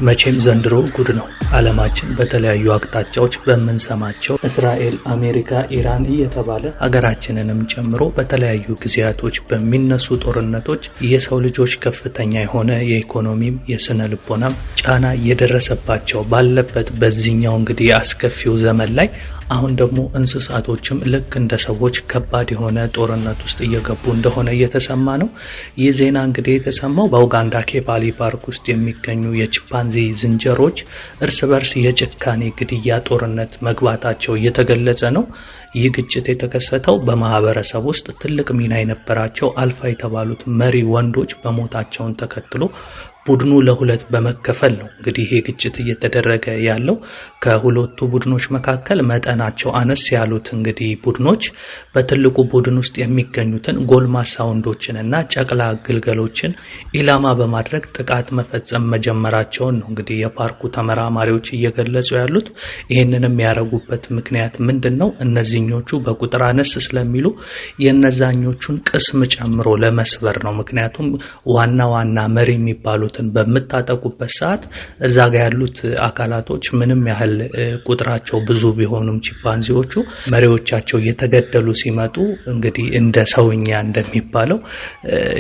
መቼም ዘንድሮ ጉድ ነው። ዓለማችን በተለያዩ አቅጣጫዎች በመንሰማቸው እስራኤል፣ አሜሪካ፣ ኢራን እየተባለ ሀገራችንንም ጨምሮ በተለያዩ ጊዜያቶች በሚነሱ ጦርነቶች የሰው ልጆች ከፍተኛ የሆነ የኢኮኖሚም የስነ ልቦናም ጫና እየደረሰባቸው ባለበት በዚህኛው እንግዲህ አስከፊው ዘመን ላይ አሁን ደግሞ እንስሳቶችም ልክ እንደ ሰዎች ከባድ የሆነ ጦርነት ውስጥ እየገቡ እንደሆነ እየተሰማ ነው። ይህ ዜና እንግዲህ የተሰማው በኡጋንዳ ኬፓሊ ፓርክ ውስጥ የሚገኙ የቺምፓንዚ ዝንጀሮች እርስ በርስ የጭካኔ ግድያ ጦርነት መግባታቸው እየተገለጸ ነው። ይህ ግጭት የተከሰተው በማህበረሰብ ውስጥ ትልቅ ሚና የነበራቸው አልፋ የተባሉት መሪ ወንዶች በሞታቸውን ተከትሎ ቡድኑ ለሁለት በመከፈል ነው። እንግዲህ ይሄ ግጭት እየተደረገ ያለው ከሁለቱ ቡድኖች መካከል መጠናቸው አነስ ያሉት እንግዲህ ቡድኖች በትልቁ ቡድን ውስጥ የሚገኙትን ጎልማሳ ወንዶችንና ጨቅላ ግልገሎችን ኢላማ በማድረግ ጥቃት መፈጸም መጀመራቸውን ነው እንግዲህ የፓርኩ ተመራማሪዎች እየገለጹ ያሉት። ይሄንንም ያረጉበት ምክንያት ምንድነው? እነዚህኞቹ በቁጥር አነስ ስለሚሉ የነዛኞቹን ቅስም ጨምሮ ለመስበር ነው። ምክንያቱም ዋና መሪ የሚባሉ በመታጠቁበት ሰዓት እዛ ጋር ያሉት አካላቶች ምንም ያህል ቁጥራቸው ብዙ ቢሆኑም ቺምፓንዚዎቹ መሪዎቻቸው እየተገደሉ ሲመጡ እንግዲህ እንደ ሰውኛ እንደሚባለው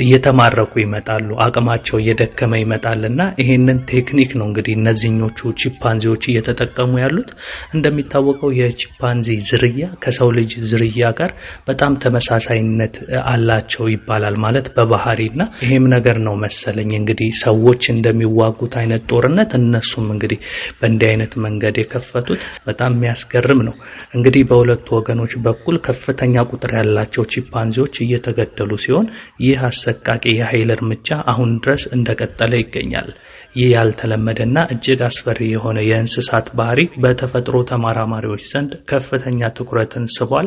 እየተማረኩ ይመጣሉ፣ አቅማቸው እየደከመ ይመጣልና ይሄንን ቴክኒክ ነው እንግዲህ እነዚህኞቹ ቺምፓንዚዎች እየተጠቀሙ ያሉት። እንደሚታወቀው የቺምፓንዚ ዝርያ ከሰው ልጅ ዝርያ ጋር በጣም ተመሳሳይነት አላቸው ይባላል ማለት በባህሪና ይሄም ነገር ነው መሰለኝ እንግዲህ ሰዎች እንደሚዋጉት አይነት ጦርነት እነሱም እንግዲህ በእንዲህ አይነት መንገድ የከፈቱት በጣም የሚያስገርም ነው። እንግዲህ በሁለቱ ወገኖች በኩል ከፍተኛ ቁጥር ያላቸው ቺምፓንዚዎች እየተገደሉ ሲሆን ይህ አሰቃቂ የኃይል እርምጃ አሁን ድረስ እንደቀጠለ ይገኛል። ይህ ያልተለመደና እጅግ አስፈሪ የሆነ የእንስሳት ባህሪ በተፈጥሮ ተመራማሪዎች ዘንድ ከፍተኛ ትኩረትን ስቧል።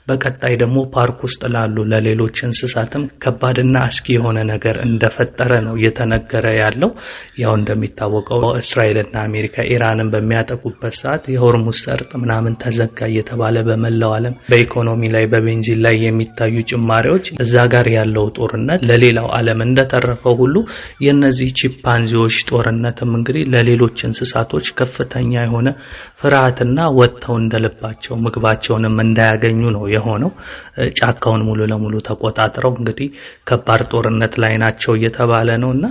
በቀጣይ ደግሞ ፓርክ ውስጥ ላሉ ለሌሎች እንስሳትም ከባድና አስጊ የሆነ ነገር እንደፈጠረ ነው እየተነገረ ያለው። ያው እንደሚታወቀው እስራኤልና አሜሪካ ኢራንን በሚያጠቁበት ሰዓት የሆርሙዝ ሰርጥ ምናምን ተዘጋ እየተባለ በመላው ዓለም በኢኮኖሚ ላይ በቤንዚን ላይ የሚታዩ ጭማሪዎች እዛ ጋር ያለው ጦርነት ለሌላው ዓለም እንደተረፈው ሁሉ የነዚህ ቺምፓንዚዎች ጦርነትም እንግዲህ ለሌሎች እንስሳቶች ከፍተኛ የሆነ ፍርሃትና ወጥተው እንደልባቸው ምግባቸውንም እንዳያገኙ ነው የሆነው። ጫካውን ሙሉ ለሙሉ ተቆጣጥረው እንግዲህ ከባድ ጦርነት ላይ ናቸው እየተባለ ነውና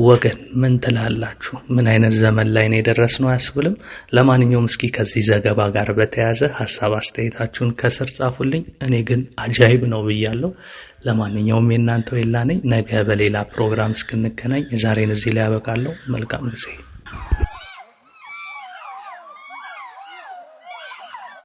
ወገን ምን ትላላችሁ? ምን አይነት ዘመን ላይ ነው የደረስነው አያስብልም? ለማንኛውም እስኪ ከዚህ ዘገባ ጋር በተያያዘ ሐሳብ አስተያየታችሁን ከስር ጻፉልኝ። እኔ ግን አጃይብ ነው ብያለሁ። ለማንኛውም የእናንተው ኤላ ነኝ። ነገ በሌላ ፕሮግራም እስክንገናኝ የዛሬን እዚህ ላይ ያበቃለሁ። መልካም ጊዜ።